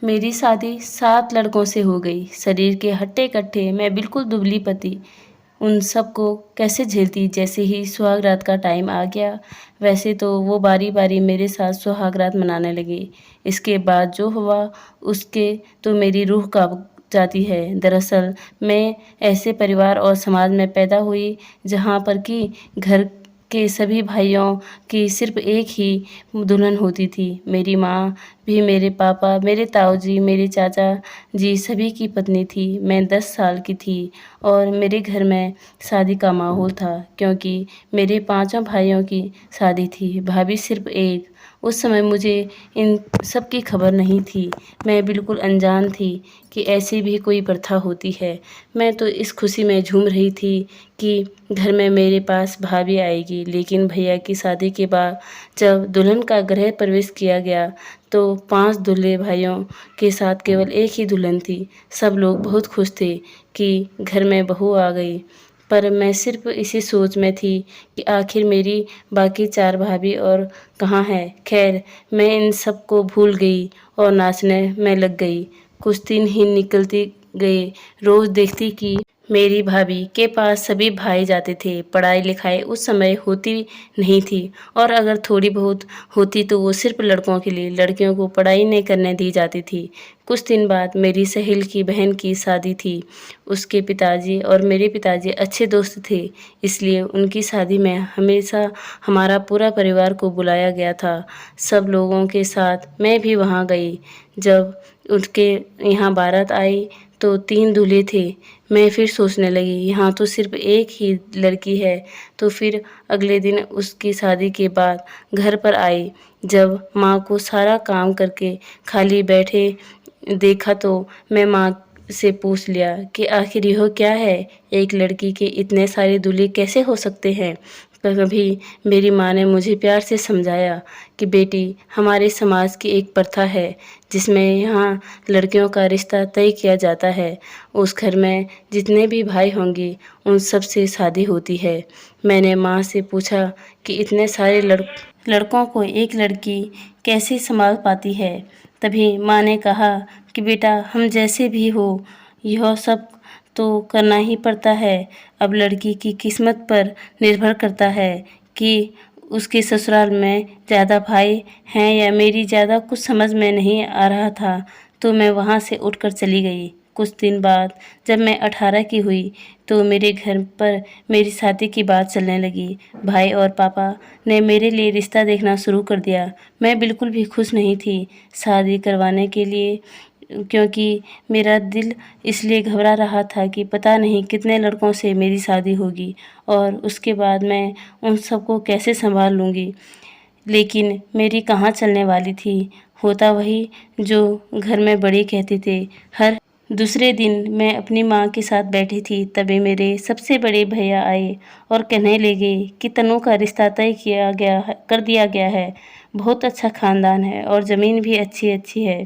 मेरी शादी 7 लड़कों से हो गई। शरीर के हट्टे-कट्टे, मैं बिल्कुल दुबली-पतली। उन सबको कैसे झेलती। जैसे ही सुहाग रात का टाइम आ गया, वैसे तो वो बारी-बारी मेरे साथ सुहाग रात मनाने लगे। इसके बाद जो हुआ, उसके तो मेरी रूह काँप जाती है। दरअसल मैं ऐसे परिवार और समाज में पैदा हुई, जहाँ पर कि घर के सभी भाइयों की सिर्फ़ एक ही दुल्हन होती थी। मेरी माँ भी, मेरे पापा, मेरे ताऊ जी, मेरे चाचा जी सभी की पत्नी थी। मैं 10 साल की थी और मेरे घर में शादी का माहौल था, क्योंकि मेरे पाँचों भाइयों की शादी थी, भाभी सिर्फ़ एक। उस समय मुझे इन सब की खबर नहीं थी। मैं बिल्कुल अनजान थी कि ऐसी भी कोई प्रथा होती है। मैं तो इस खुशी में झूम रही थी कि घर में मेरे पास भाभी आएगी। लेकिन भैया की शादी के बाद जब दुल्हन का गृह प्रवेश किया गया, तो 5 दूल्हे भाइयों के साथ केवल एक ही दुल्हन थी। सब लोग बहुत खुश थे कि घर में बहू आ गई, पर मैं सिर्फ़ इसी सोच में थी कि आखिर मेरी बाकी 4 भाभी और कहाँ हैं। ख़ैर, मैं इन सब को भूल गई और नाचने में लग गई। कुछ दिन ही निकलते गए। रोज़ देखती कि मेरी भाभी के पास सभी भाई जाते थे। पढ़ाई-लिखाई उस समय होती नहीं थी, और अगर थोड़ी बहुत होती तो वो सिर्फ़ लड़कों के लिए, लड़कियों को पढ़ाई नहीं करने दी जाती थी। कुछ दिन बाद मेरी सहेली की बहन की शादी थी। उसके पिताजी और मेरे पिताजी अच्छे दोस्त थे, इसलिए उनकी शादी में हमेशा हमारा पूरा परिवार को बुलाया गया था। सब लोगों के साथ मैं भी वहाँ गई। जब उसके यहाँ बारात आई तो 3 दूल्हे थे। मैं फिर सोचने लगी, यहाँ तो सिर्फ़ एक ही लड़की है। तो फिर अगले दिन उसकी शादी के बाद घर पर आई। जब माँ को सारा काम करके खाली बैठे देखा, तो मैं माँ से पूछ लिया कि आखिर यह क्या है? एक लड़की के इतने सारे दूल्हे कैसे हो सकते हैं? तभी मेरी माँ ने मुझे प्यार से समझाया कि बेटी, हमारे समाज की एक प्रथा है, जिसमें यहाँ लड़कियों का रिश्ता तय किया जाता है। उस घर में जितने भी भाई होंगे, उन सब से शादी होती है। मैंने माँ से पूछा कि इतने सारे लड़कों को एक लड़की कैसे संभाल पाती है? तभी माँ ने कहा कि बेटा, हम जैसे भी हो, यह सब तो करना ही पड़ता है। अब लड़की की किस्मत पर निर्भर करता है कि उसके ससुराल में ज़्यादा भाई हैं या मेरी ज़्यादा। कुछ समझ में नहीं आ रहा था, तो मैं वहाँ से उठकर चली गई। कुछ दिन बाद जब मैं 18 की हुई, तो मेरे घर पर मेरी शादी की बात चलने लगी। भाई और पापा ने मेरे लिए रिश्ता देखना शुरू कर दिया। मैं बिल्कुल भी खुश नहीं थी शादी करवाने के लिए, क्योंकि मेरा दिल इसलिए घबरा रहा था कि पता नहीं कितने लड़कों से मेरी शादी होगी और उसके बाद मैं उन सबको कैसे संभाल लूँगी। लेकिन मेरी कहाँ चलने वाली थी। होता वही जो घर में बड़े कहते थे। हर दूसरे दिन मैं अपनी माँ के साथ बैठी थी, तभी मेरे सबसे बड़े भैया आए और कहने लगे कि तनु का रिश्ता तय कर दिया गया है। बहुत अच्छा ख़ानदान है और ज़मीन भी अच्छी है।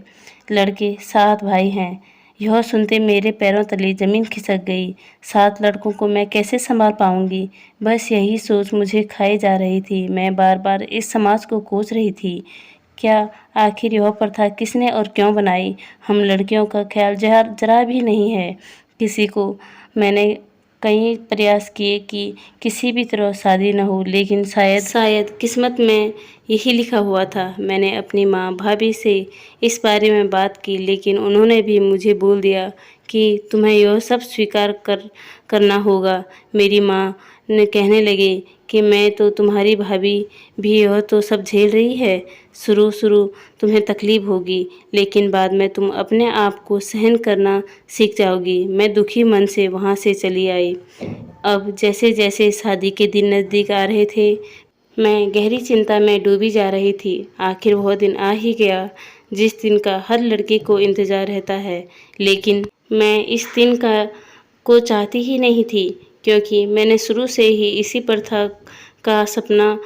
लड़के 7 भाई हैं। यह सुनते मेरे पैरों तले ज़मीन खिसक गई। 7 लड़कों को मैं कैसे संभाल पाऊंगी? बस यही सोच मुझे खाई जा रही थी। मैं बार-बार इस समाज को कोस रही थी। क्या आखिर यह प्रथा किसने और क्यों बनाई? हम लड़कियों का ख्याल जरा भी नहीं है किसी को। मैंने कई प्रयास किए कि किसी भी तरह शादी न हो, लेकिन शायद किस्मत में यही लिखा हुआ था। मैंने अपनी माँ भाभी से इस बारे में बात की, लेकिन उन्होंने भी मुझे बोल दिया कि तुम्हें यह सब स्वीकार करना होगा। मेरी माँ ने कहने लगे कि मैं तो तुम्हारी भाभी भी यह तो सब झेल रही है। शुरू तुम्हें तकलीफ होगी, लेकिन बाद में तुम अपने आप को सहन करना सीख जाओगी। मैं दुखी मन से वहाँ से चली आई। अब जैसे जैसे शादी के दिन नज़दीक आ रहे थे, मैं गहरी चिंता में डूबी जा रही थी। आखिर वह दिन आ ही गया जिस दिन का हर लड़की को इंतज़ार रहता है, लेकिन मैं इस दिन को चाहती ही नहीं थी, क्योंकि मैंने शुरू से ही इसी प्रथा का सपना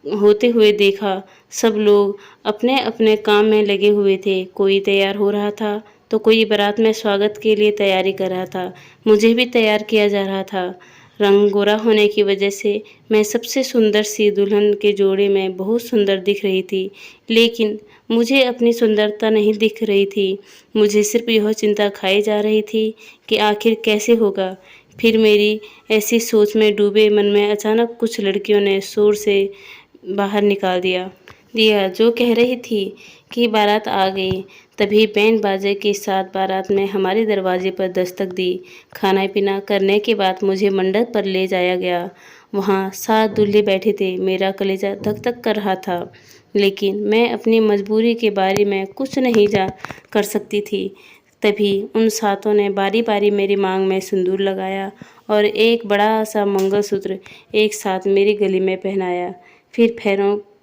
होते हुए देखा। सब लोग अपने अपने काम में लगे हुए थे। कोई तैयार हो रहा था तो कोई बारात में स्वागत के लिए तैयारी कर रहा था। मुझे भी तैयार किया जा रहा था। रंग गोरा होने की वजह से मैं सबसे सुंदर सी दुल्हन के जोड़े में बहुत सुंदर दिख रही थी, लेकिन मुझे अपनी सुंदरता नहीं दिख रही थी। मुझे सिर्फ़ यह चिंता खाई जा रही थी कि आखिर कैसे होगा? फिर मेरी ऐसी सोच में डूबे मन में अचानक कुछ लड़कियों ने शोर से बाहर निकाल दिया जो कह रही थी कि बारात आ गई। तभी बैंड बाजे के साथ बारात ने हमारे दरवाजे पर दस्तक दी। खाना-पीना करने के बाद मुझे मंडप पर ले जाया गया। वहाँ 7 दूल्हे बैठे थे। मेरा कलेजा धक-धक कर रहा था, लेकिन मैं अपनी मजबूरी के बारे में कुछ नहीं कर सकती थी। तभी उन सातों ने बारी-बारी मेरी मांग में सिंदूर लगाया और एक बड़ा-सा मंगलसूत्र एक साथ मेरी गले में पहनाया। फिर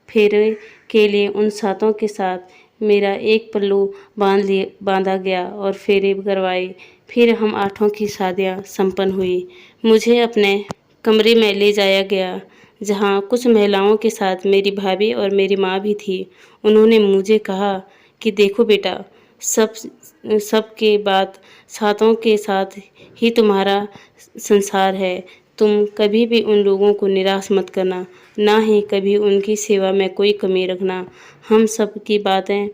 फेरे के लिए उन सातों के साथ मेरा एक पल्लू बांधा गया और फेरे करवाए। फिर हम आठों की शादियाँ संपन्न हुई। मुझे अपने कमरे में ले जाया गया, जहाँ कुछ महिलाओं के साथ मेरी भाभी और मेरी माँ भी थी। उन्होंने मुझे कहा कि देखो बेटा, सब के बाद सातों के साथ ही तुम्हारा संसार है। तुम कभी भी उन लोगों को निराश मत करना, ना ही कभी उनकी सेवा में कोई कमी रखना। हम सब की बातें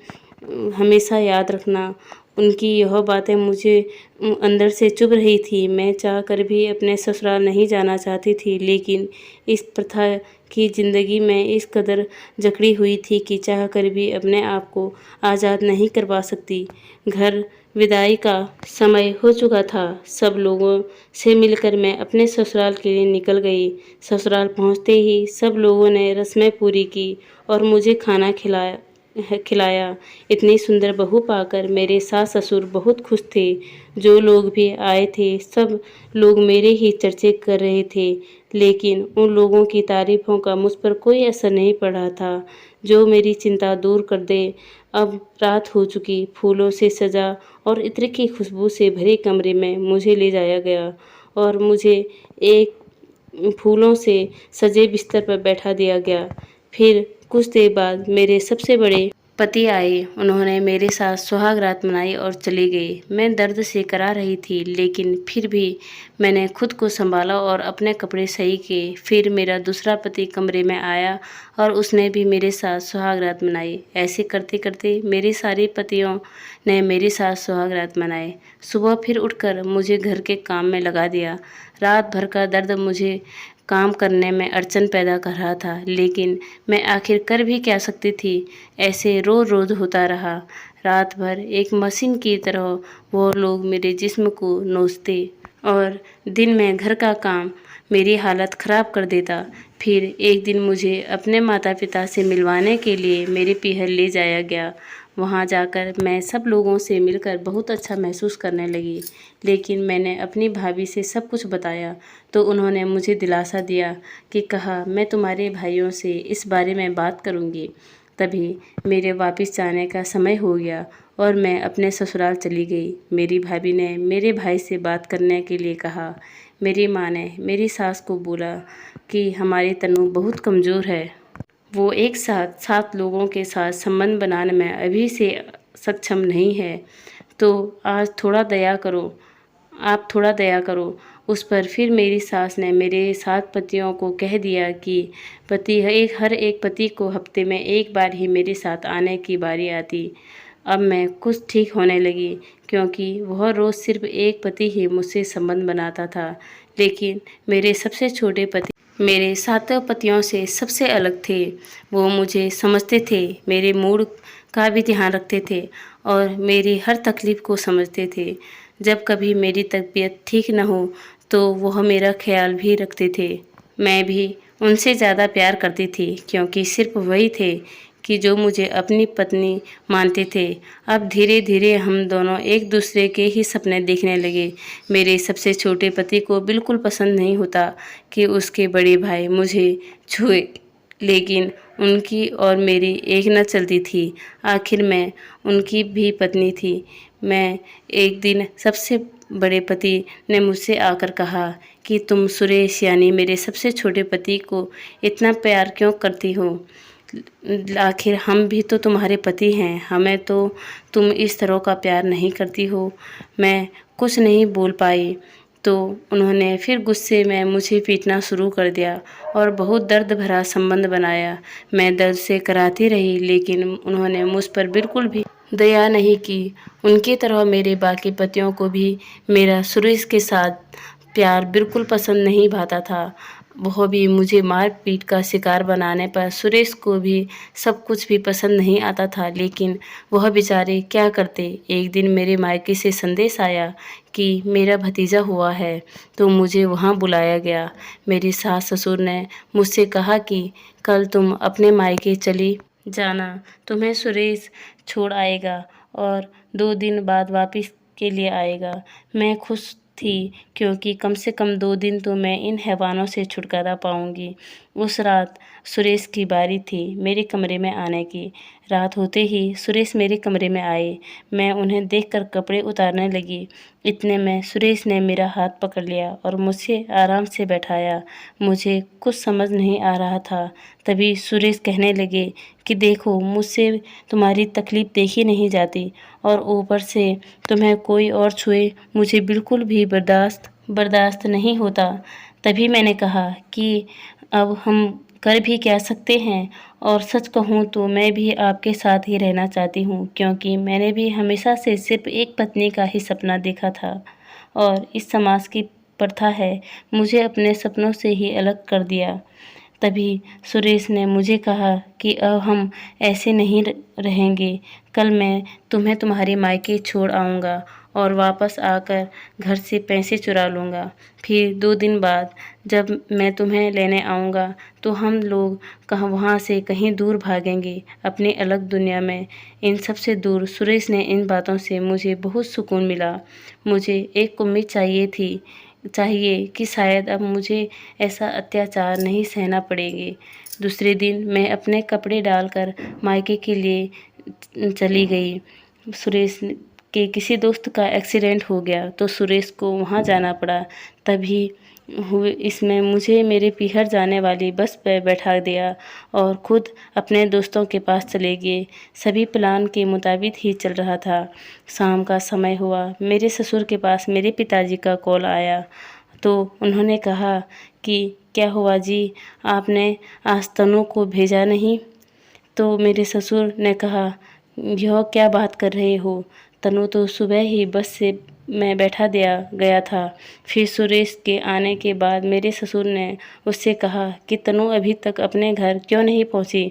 हमेशा याद रखना। उनकी यह बातें मुझे अंदर से चुभ रही थी। मैं चाहकर भी अपने ससुराल नहीं जाना चाहती थी, लेकिन इस प्रथा की ज़िंदगी में इस कदर जकड़ी हुई थी कि चाहकर भी अपने आप को आज़ाद नहीं करवा सकती। घर विदाई का समय हो चुका था। सब लोगों से मिलकर मैं अपने ससुराल के लिए निकल गई। ससुराल पहुंचते ही सब लोगों ने रस्में पूरी की और मुझे खाना खिलाया। इतनी सुंदर बहू पाकर मेरे सास ससुर बहुत खुश थे। जो लोग भी आए थे, सब लोग मेरे ही चर्चे कर रहे थे, लेकिन उन लोगों की तारीफों का मुझ पर कोई असर नहीं पड़ रहा था जो मेरी चिंता दूर कर दे। अब रात हो चुकी। फूलों से सजा और इत्र की खुशबू से भरे कमरे में मुझे ले जाया गया और मुझे एक फूलों से सजे बिस्तर पर बैठा दिया गया। फिर कुछ देर बाद मेरे सबसे बड़े पति आए। उन्होंने मेरे साथ सुहाग रात मनाई और चली गई। मैं दर्द से करा रही थी, लेकिन फिर भी मैंने खुद को संभाला और अपने कपड़े सही किए। फिर मेरा दूसरा पति कमरे में आया और उसने भी मेरे साथ सुहाग रात मनाई। ऐसे करते करते मेरे सारे पतियों ने मेरे साथ सुहाग रात मनाए। सुबह फिर उठकर मुझे घर के काम में लगा दिया। रात भर का दर्द मुझे काम करने में अड़चन पैदा कर रहा था, लेकिन मैं आखिर कर भी क्या सकती थी। ऐसे रोज़ होता रहा। रात भर एक मशीन की तरह वो लोग मेरे जिस्म को नोचते और दिन में घर का काम मेरी हालत ख़राब कर देता। फिर एक दिन मुझे अपने माता पिता से मिलवाने के लिए मेरे पीहर ले जाया गया। वहाँ जाकर मैं सब लोगों से मिलकर बहुत अच्छा महसूस करने लगी, लेकिन मैंने अपनी भाभी से सब कुछ बताया तो उन्होंने मुझे दिलासा दिया कि कहा मैं तुम्हारे भाइयों से इस बारे में बात करूँगी। तभी मेरे वापस जाने का समय हो गया और मैं अपने ससुराल चली गई। मेरी भाभी ने मेरे भाई से बात करने के लिए कहा। मेरी माँ ने मेरी सास को बोला कि हमारी तनु बहुत कमज़ोर है, वो एक साथ 7 लोगों के साथ संबंध बनाने में अभी से सक्षम नहीं है, तो आज थोड़ा दया करो, आप थोड़ा दया करो उस पर। फिर मेरी सास ने मेरे 7 पतियों को कह दिया कि हर एक पति को हफ्ते में एक बार ही मेरे साथ आने की बारी आती। अब मैं कुछ ठीक होने लगी, क्योंकि वह रोज़ सिर्फ एक पति ही मुझसे संबंध बनाता था, लेकिन मेरे सबसे छोटे पति मेरे 7 पतियों से सबसे अलग थे। वो मुझे समझते थे, मेरे मूड का भी ध्यान रखते थे और मेरी हर तकलीफ़ को समझते थे। जब कभी मेरी तबीयत ठीक न हो तो वह मेरा ख्याल भी रखते थे। मैं भी उनसे ज़्यादा प्यार करती थी, क्योंकि सिर्फ वही थे कि जो मुझे अपनी पत्नी मानते थे। अब धीरे धीरे हम दोनों एक दूसरे के ही सपने देखने लगे। मेरे सबसे छोटे पति को बिल्कुल पसंद नहीं होता कि उसके बड़े भाई मुझे छुए, लेकिन उनकी और मेरी एक न चलती थी। आखिर मैं उनकी भी पत्नी थी। मैं एक दिन सबसे बड़े पति ने मुझसे आकर कहा कि तुम सुरेश यानी मेरे सबसे छोटे पति को इतना प्यार क्यों करती हो? आखिर हम भी तो तुम्हारे पति हैं, हमें तो तुम इस तरह का प्यार नहीं करती हो। मैं कुछ नहीं बोल पाई। तो उन्होंने फिर गुस्से में मुझे पीटना शुरू कर दिया और बहुत दर्द भरा संबंध बनाया। मैं दर्द से कराहती रही, लेकिन उन्होंने मुझ पर बिल्कुल भी दया नहीं की। उनकी तरह मेरे बाकी पतियों को भी मेरा सुरेश के साथ प्यार बिल्कुल पसंद नहीं भाता था। वह भी मुझे मार पीट का शिकार बनाने पर सुरेश को भी सब कुछ भी पसंद नहीं आता था, लेकिन वह बेचारे क्या करते। एक दिन मेरे मायके से संदेश आया कि मेरा भतीजा हुआ है, तो मुझे वहाँ बुलाया गया। मेरी सास ससुर ने मुझसे कहा कि कल तुम अपने मायके चली जाना, तुम्हें सुरेश छोड़ आएगा और 2 दिन बाद वापस के लिए आएगा। मैं खुश थी, क्योंकि कम से कम 2 दिन तो मैं इन हैवानों से छुटकारा पाऊंगी। उस रात सुरेश की बारी थी मेरे कमरे में आने की। रात होते ही सुरेश मेरे कमरे में आए। मैं उन्हें देखकर कपड़े उतारने लगी। इतने में सुरेश ने मेरा हाथ पकड़ लिया और मुझसे आराम से बैठाया। मुझे कुछ समझ नहीं आ रहा था। तभी सुरेश कहने लगे कि देखो, मुझसे तुम्हारी तकलीफ़ देखी नहीं जाती और ऊपर से तुम्हें कोई और छुए मुझे बिल्कुल भी बर्दाश्त नहीं होता। तभी मैंने कहा कि अब हम कर भी क्या सकते हैं, और सच कहूँ तो मैं भी आपके साथ ही रहना चाहती हूँ, क्योंकि मैंने भी हमेशा से सिर्फ एक पत्नी का ही सपना देखा था और इस समाज की प्रथा है मुझे अपने सपनों से ही अलग कर दिया। तभी सुरेश ने मुझे कहा कि अब हम ऐसे नहीं रहेंगे। कल मैं तुम्हें तुम्हारे मायके छोड़ आऊँगा और वापस आकर घर से पैसे चुरा लूँगा। फिर 2 दिन बाद जब मैं तुम्हें लेने आऊँगा तो हम लोग वहाँ से कहीं दूर भागेंगे, अपनी अलग दुनिया में, इन सब से दूर। सुरेश ने इन बातों से मुझे बहुत सुकून मिला। मुझे एक उम्मीद चाहिए कि शायद अब मुझे ऐसा अत्याचार नहीं सहना पड़ेगी। दूसरे दिन मैं अपने कपड़े डालकर मायके के लिए चली गई। सुरेश के किसी दोस्त का एक्सीडेंट हो गया तो सुरेश को वहाँ जाना पड़ा। तभी इसमें मुझे मेरे पीहर जाने वाली बस पर बैठा दिया और खुद अपने दोस्तों के पास चले गए। सभी प्लान के मुताबिक ही चल रहा था। शाम का समय हुआ। मेरे ससुर के पास मेरे पिताजी का कॉल आया तो उन्होंने कहा कि क्या हुआ जी, आपने आज तनु को भेजा नहीं? तो मेरे ससुर ने कहा, यह क्या बात कर रहे हो? तनु तो सुबह ही बस से मैं बैठा दिया गया था। फिर सुरेश के आने के बाद मेरे ससुर ने उससे कहा कि तनु अभी तक अपने घर क्यों नहीं पहुंची?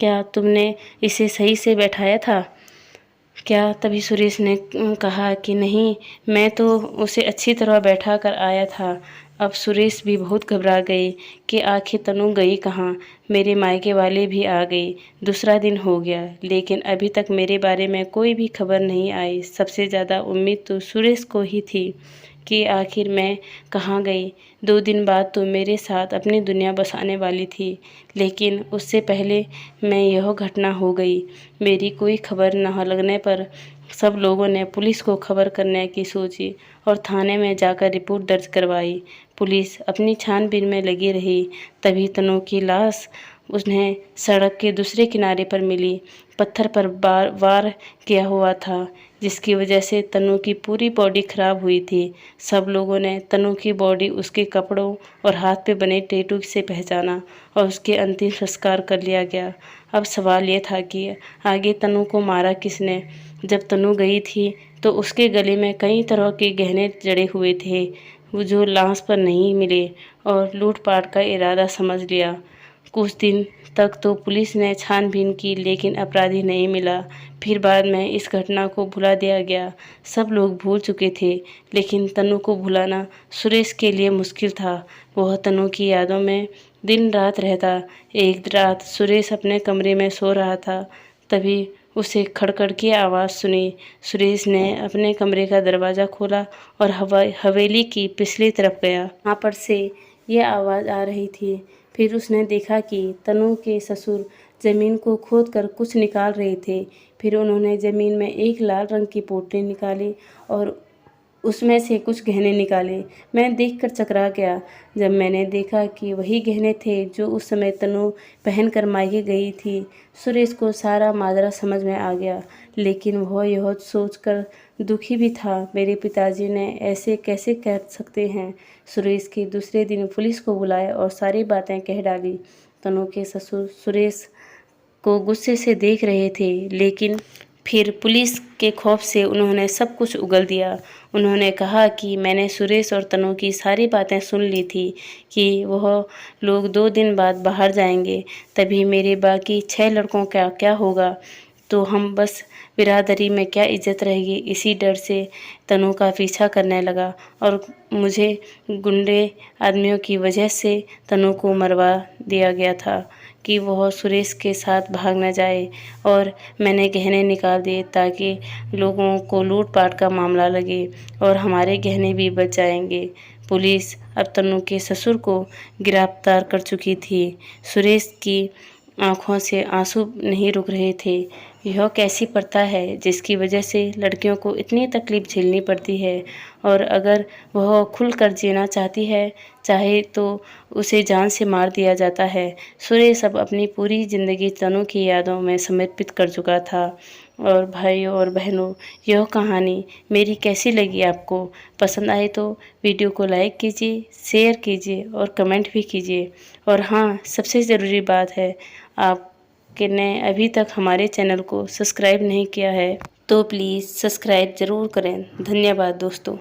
क्या तुमने इसे सही से बैठाया था क्या? तभी सुरेश ने कहा कि नहीं, मैं तो उसे अच्छी तरह बैठा कर आया था। अब सुरेश भी बहुत घबरा गए कि आखिर तनु गई कहाँ। मेरे मायके वाले भी आ गए। दूसरा दिन हो गया, लेकिन अभी तक मेरे बारे में कोई भी खबर नहीं आई। सबसे ज़्यादा उम्मीद तो सुरेश को ही थी कि आखिर मैं कहाँ गई। 2 दिन बाद तो मेरे साथ अपनी दुनिया बसाने वाली थी, लेकिन उससे पहले यह घटना हो गई। मेरी कोई खबर न लगने पर सब लोगों ने पुलिस को खबर करने की सोची और थाने में जाकर रिपोर्ट दर्ज करवाई। पुलिस अपनी छानबीन में लगी रही। तभी तनु की लाश उन्हें सड़क के दूसरे किनारे पर मिली। पत्थर पर वार किया हुआ था, जिसकी वजह से तनु की पूरी बॉडी खराब हुई थी। सब लोगों ने तनु की बॉडी उसके कपड़ों और हाथ पे बने टैटू से पहचाना और उसके अंतिम संस्कार कर लिया गया। अब सवाल ये था कि आगे तनु को मारा किसने? जब तनु गई थी तो उसके गले में कई तरह के गहने जड़े हुए थे, वो जो लाश पर नहीं मिले, और लूटपाट का इरादा समझ लिया। कुछ दिन तक तो पुलिस ने छानबीन की, लेकिन अपराधी नहीं मिला। फिर बाद में इस घटना को भुला दिया गया। सब लोग भूल चुके थे, लेकिन तनु को भुलाना सुरेश के लिए मुश्किल था। वह तनु की यादों में दिन रात रहता। एक रात सुरेश अपने कमरे में सो रहा था, तभी उसे खड़खड़ की आवाज़ सुनी। सुरेश ने अपने कमरे का दरवाज़ा खोला और हवेली की पिछली तरफ गया। वहाँ पर से यह आवाज़ आ रही थी। फिर उसने देखा कि तनु के ससुर ज़मीन को खोदकर कुछ निकाल रहे थे। फिर उन्होंने ज़मीन में एक लाल रंग की पोटली निकाली और उसमें से कुछ गहने निकाले। मैं देखकर चकरा गया जब मैंने देखा कि वही गहने थे जो उस समय तनु पहन कर मायके गई थी। सुरेश को सारा माजरा समझ में आ गया, लेकिन वह यह सोचकर दुखी भी था, मेरे पिताजी ने ऐसे कैसे कह सकते हैं। सुरेश के दूसरे दिन पुलिस को बुलाया और सारी बातें कह डाली। तनु के ससुर सुरेश को गुस्से से देख रहे थे, लेकिन फिर पुलिस के खौफ से उन्होंने सब कुछ उगल दिया। उन्होंने कहा कि मैंने सुरेश और तनु की सारी बातें सुन ली थी कि वह लोग 2 दिन बाद बाहर जाएंगे, तभी मेरे बाकी 6 लड़कों का क्या होगा, तो हम बस बिरादरी में क्या इज्जत रहेगी। इसी डर से तनु का पीछा करने लगा और मुझे गुंडे आदमियों की वजह से तनु को मरवा दिया गया था कि वह सुरेश के साथ भाग न जाए। और मैंने गहने निकाल दिए ताकि लोगों को लूट-पाट का मामला लगे और हमारे गहने भी बच जाएंगे। पुलिस अब तनु के ससुर को गिरफ्तार कर चुकी थी। सुरेश की आंखों से आंसू नहीं रुक रहे थे। यह कैसी प्रथा है जिसकी वजह से लड़कियों को इतनी तकलीफ झेलनी पड़ती है, और अगर वह खुलकर जीना चाहती है चाहे तो उसे जान से मार दिया जाता है। सुरेश अब अपनी पूरी ज़िंदगी तनु की यादों में समर्पित कर चुका था। और भाइयों और बहनों, यह कहानी मेरी कैसी लगी आपको? पसंद आए तो वीडियो को लाइक कीजिए, शेयर कीजिए और कमेंट भी कीजिए। और हाँ, सबसे ज़रूरी बात है, आपने अभी तक हमारे चैनल को सब्सक्राइब नहीं किया है तो प्लीज़ सब्सक्राइब ज़रूर करें। धन्यवाद दोस्तों।